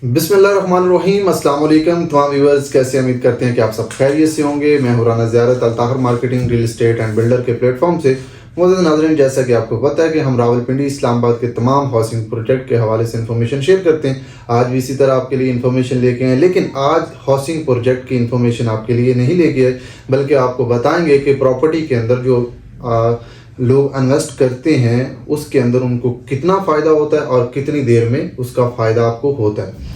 बिस्मिल्लाहिर्रहमानिर्रहीम। अस्सलाम वालेकुम तमाम व्यूअर्स, कैसे उम्मीद करते हैं कि आप सब खैरियत से होंगे। मैं हूं Rana Ziyarat Altahar marketing real estate and builder के प्लेटफॉर्म से। मोअज़्ज़ज़ नाज़रीन, जैसा कि आपको पता है कि हम रावलपिंडी इस्लामाबाद के तमाम हाउसिंग प्रोजेक्ट के हवाले से इन्फॉर्मेशन शेयर करते हैं। आज भी इसी तरह आपके लिए इन्फॉर्मेशन लेके आए, लेकिन आज हाउसिंग प्रोजेक्ट की इन्फॉर्मेशन आपके लिए नहीं लेके आए, बल्कि आपको बताएंगे कि प्रॉपर्टी के अंदर जो लोग इन्वेस्ट करते हैं उसके अंदर उनको कितना फ़ायदा होता है और कितनी देर में उसका फ़ायदा आपको होता है।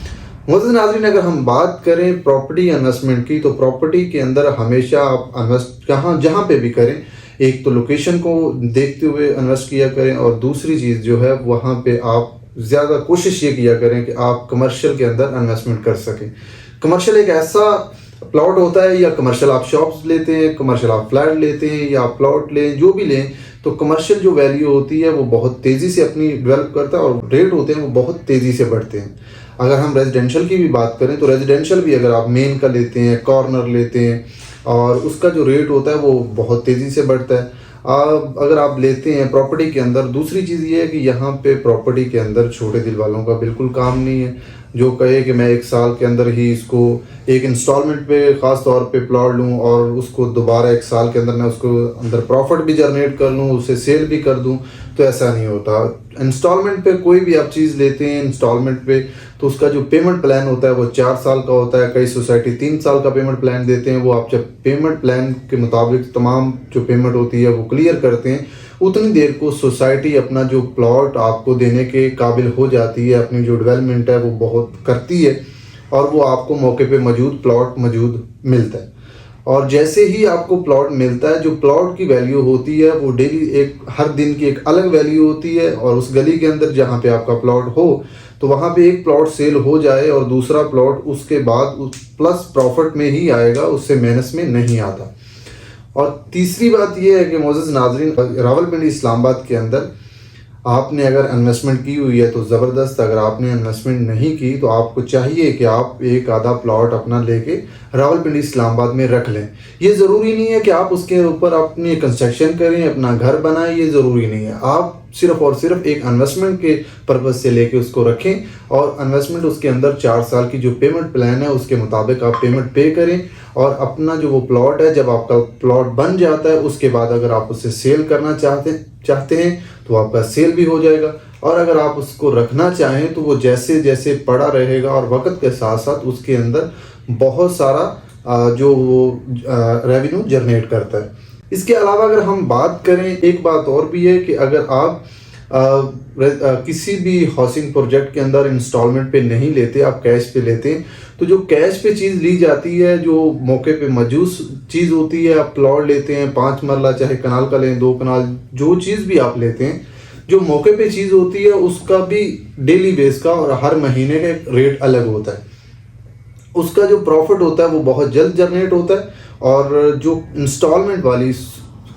मुअज़्ज़ज़ नाज़रीन, अगर हम बात करें प्रॉपर्टी इन्वेस्टमेंट की, तो प्रॉपर्टी के अंदर हमेशा आप इन्वेस्ट जहाँ पे भी करें, एक तो लोकेशन को देखते हुए इन्वेस्ट किया करें, और दूसरी चीज़ जो है वहाँ पे आप ज़्यादा कोशिश ये किया करें कि आप कमर्शियल के अंदर इन्वेस्टमेंट कर सकें। कमर्शियल एक ऐसा प्लॉट होता है, या कमर्शियल आप शॉप्स लेते हैं, कमर्शियल आप फ्लैट लेते हैं, या आप प्लॉट लें, जो भी लें, तो कमर्शियल जो वैल्यू होती है वो बहुत तेज़ी से अपनी डेवलप करता है, और रेट होते हैं वो बहुत तेज़ी से बढ़ते हैं। अगर हम रेजिडेंशियल की भी बात करें, तो रेजिडेंशियल भी अगर आप मेन का लेते हैं, कॉर्नर लेते हैं, और उसका जो रेट होता है वो बहुत तेज़ी से बढ़ता है। अगर आप लेते हैं प्रॉपर्टी के अंदर, दूसरी चीज़ ये है कि यहाँ पे प्रॉपर्टी के अंदर छोटे दिल वालों का बिल्कुल काम नहीं है, जो कहे कि मैं एक साल के अंदर ही इसको एक इंस्टॉलमेंट पे ख़ास तौर पे प्लॉट लूँ और उसको दोबारा एक साल के अंदर मैं उसको अंदर प्रॉफिट भी जनरेट कर लूँ, उसे सेल भी कर दूँ, तो ऐसा नहीं होता। इंस्टॉलमेंट पे कोई भी आप चीज़ लेते हैं इंस्टॉलमेंट पे, तो उसका जो पेमेंट प्लान होता है वो 4 साल का होता है। कई सोसाइटी 3 साल का पेमेंट प्लान देते हैं। वो आप जब पेमेंट प्लान के मुताबिक तमाम जो पेमेंट होती है वो क्लियर करते हैं, उतनी देर को सोसाइटी अपना जो प्लॉट आपको देने के काबिल हो जाती है, अपनी जो डेवलपमेंट है वो बहुत करती है, और वो आपको मौके पे प्लॉट मौजूद मिलता है। और जैसे ही आपको प्लॉट मिलता है, जो प्लॉट की वैल्यू होती है वो डेली एक हर दिन की एक अलग वैल्यू होती है, और उस गली के अंदर जहाँ पे आपका प्लॉट हो, तो वहाँ पे एक प्लॉट सेल हो जाए और दूसरा प्लॉट उसके बाद प्लस प्रॉफिट में ही आएगा, उससे माइनस में नहीं आता। और तीसरी बात यह है कि मोअज़्ज़ज़ नाज़रीन, रावलपिंडी इस्लामाबाद के अंदर आपने अगर इन्वेस्टमेंट की हुई है तो ज़बरदस्त, अगर आपने इन्वेस्टमेंट नहीं की तो आपको चाहिए कि आप एक आधा प्लॉट अपना लेके रावलपिंडी इस्लामाबाद में रख लें। ये ज़रूरी नहीं है कि आप उसके ऊपर अपनी कंस्ट्रक्शन करें, अपना घर बनाएं, ये ज़रूरी नहीं है। आप सिर्फ और सिर्फ एक इन्वेस्टमेंट के पर्पज़ से लेके उसको रखें, और इन्वेस्टमेंट उसके अंदर 4 साल की जो पेमेंट प्लान है उसके मुताबिक आप पेमेंट पे करें, और अपना जो वो प्लॉट है, जब आपका प्लॉट बन जाता है उसके बाद अगर आप उसे सेल करना चाहते हैं तो आपका सेल भी हो जाएगा। और अगर आप उसको रखना चाहें तो वो जैसे जैसे पड़ा रहेगा, और वक्त के साथ साथ उसके अंदर बहुत सारा जो रेवेन्यू जनरेट करता है। इसके अलावा अगर हम बात करें, एक बात और भी है कि अगर आप किसी भी हाउसिंग प्रोजेक्ट के अंदर इंस्टॉलमेंट पे नहीं लेते, आप कैश पे लेते हैं, तो जो कैश पे चीज़ ली जाती है, जो मौके पे मौजूद चीज़ होती है, आप प्लॉट लेते हैं 5 मरला, चाहे कनाल का लें 2 कनाल, जो चीज़ भी आप लेते हैं, जो मौके पे चीज़ होती है उसका भी डेली बेस का और हर महीने का रेट अलग होता है। उसका जो प्रॉफिट होता है वो बहुत जल्द जनरेट होता है। और जो इंस्टॉलमेंट वाली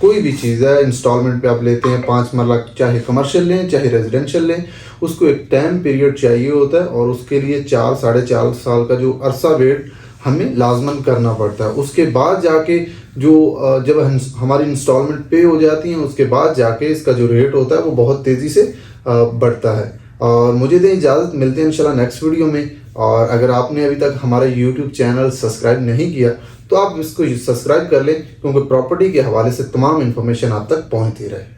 कोई भी चीज़ है, इंस्टॉलमेंट पे आप लेते हैं 5 मरला, चाहे कमर्शियल लें चाहे रेजिडेंशियल लें, उसको एक टाइम पीरियड चाहिए होता है, और उसके लिए 4 साढ़े 4 साल का जो अरसा वेट हमें लाजमन करना पड़ता है। उसके बाद जाके जो जब हमारी इंस्टॉलमेंट पे हो जाती हैं, उसके बाद जाके इसका जो रेट होता है वो बहुत तेज़ी से बढ़ता है। और मुझे दें इजाज़त, मिलते हैं इंशाल्लाह नेक्स्ट वीडियो में। और अगर आपने अभी तक हमारा यूट्यूब चैनल सब्सक्राइब नहीं किया तो आप इसको सब्सक्राइब कर लें, क्योंकि प्रॉपर्टी के हवाले से तमाम इन्फॉर्मेशन आप तक पहुंचती रहे।